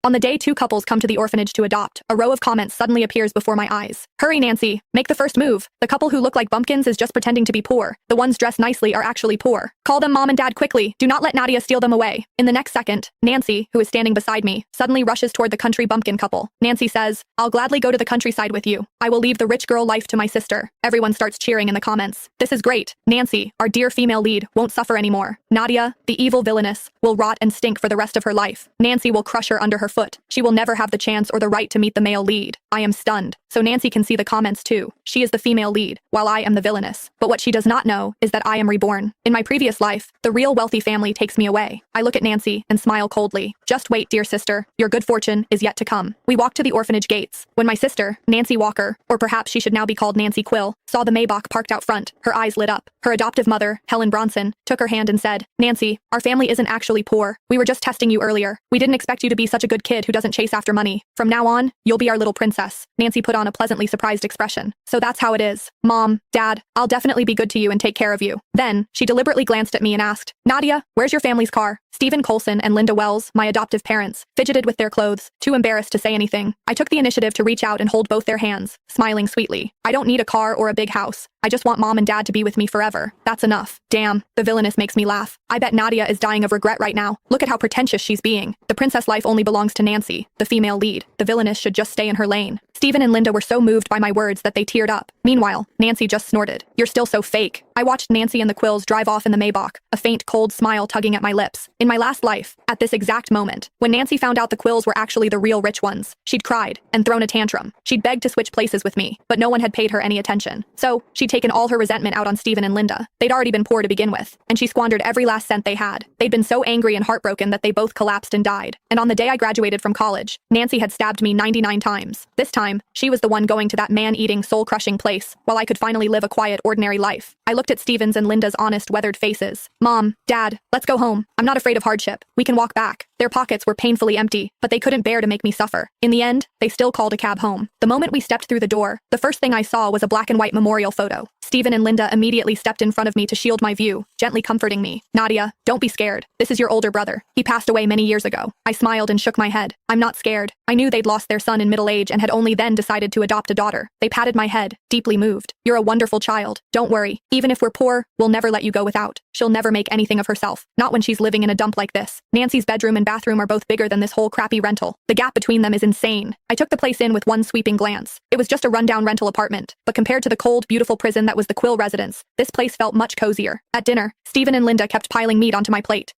On the day two couples come to the orphanage to adopt, a row of comments suddenly appears before my eyes. Hurry, Nancy. Make the first move. The couple who look like bumpkins is just pretending to be poor. The ones dressed nicely are actually poor. Call them mom and dad quickly. Do not let Nadia steal them away. In the next second, Nancy, who is standing beside me, suddenly rushes toward the country bumpkin couple. Nancy says, I'll gladly go to the countryside with you. I will leave the rich girl life to my sister. Everyone starts cheering in the comments. This is great. Nancy, our dear female lead, won't suffer anymore. Nadia, the evil villainess, will rot and stink for the rest of her life. Nancy will crush her under her foot. She will never have the chance or the right to meet the male lead. I am stunned. So Nancy can see the comments too. She is the female lead, while I am the villainess. But what she does not know is that I am reborn. In my previous life, the real wealthy family takes me away. I look at Nancy and smile coldly. Just wait, dear sister. Your good fortune is yet to come. We walk to the orphanage gates. When my sister, Nancy Walker, or perhaps she should now be called Nancy Quill, saw the Maybach parked out front, her eyes lit up. Her adoptive mother, Helen Bronson, took her hand and said, Nancy, our family isn't actually poor. We were just testing you earlier. We didn't expect you to be such a good kid who doesn't chase after money. From now on, you'll be our little princess. Nancy put on a pleasantly surprised expression. So that's how it is. Mom, Dad, I'll definitely be good to you and take care of you. Then, she deliberately glanced at me and asked, Nadia, where's your family's car? Stephen Colson and Linda Wells, my adoptive parents, fidgeted with their clothes, too embarrassed to say anything. I took the initiative to reach out and hold both their hands, smiling sweetly. I don't need a car or a big house. I just want mom and dad to be with me forever. That's enough. Damn, the villainess makes me laugh. I bet Nadia is dying of regret right now. Look at how pretentious she's being. The princess life only belongs to Nancy, the female lead. The villainess should just stay in her lane. Stephen and Linda were so moved by my words that they teared up. Meanwhile, Nancy just snorted. You're still so fake. I watched Nancy and the Quills drive off in the Maybach, a faint, cold smile tugging at my lips. In my last life, at this exact moment, when Nancy found out the Quills were actually the real rich ones, she'd cried and thrown a tantrum. She'd begged to switch places with me, but no one had paid her any attention. So, she'd taken all her resentment out on Stephen and Linda. They'd already been poor to begin with, and she squandered every last cent they had. They'd been so angry and heartbroken that they both collapsed and died. And on the day I graduated from college, Nancy had stabbed me 99 times. This time, she was the one going to that man-eating, soul-crushing place, while I could finally live a quiet, ordinary life. I looked at Stephen's and Linda's honest, weathered faces. Mom, Dad, let's go home. I'm not afraid of hardship. We can walk back. Their pockets were painfully empty, but they couldn't bear to make me suffer. In the end, they still called a cab home. The moment we stepped through the door, the first thing I saw was a black and white memorial photo. Stephen and Linda immediately stepped in front of me to shield my view, gently comforting me. Nadia, don't be scared. This is your older brother. He passed away many years ago. I smiled and shook my head. I'm not scared. I knew they'd lost their son in middle age and had only then decided to adopt a daughter. They patted my head, deeply moved. You're a wonderful child. Don't worry. Even if we're poor, we'll never let you go without. She'll never make anything of herself. Not when she's living in a dump like this. Nancy's bedroom and bathroom are both bigger than this whole crappy rental. The gap between them is insane. I took the place in with one sweeping glance. It was just a rundown rental apartment, but compared to the cold, beautiful prison that was the Quill residence, this place felt much cozier. At dinner, Stephen and Linda kept piling meat onto my plate.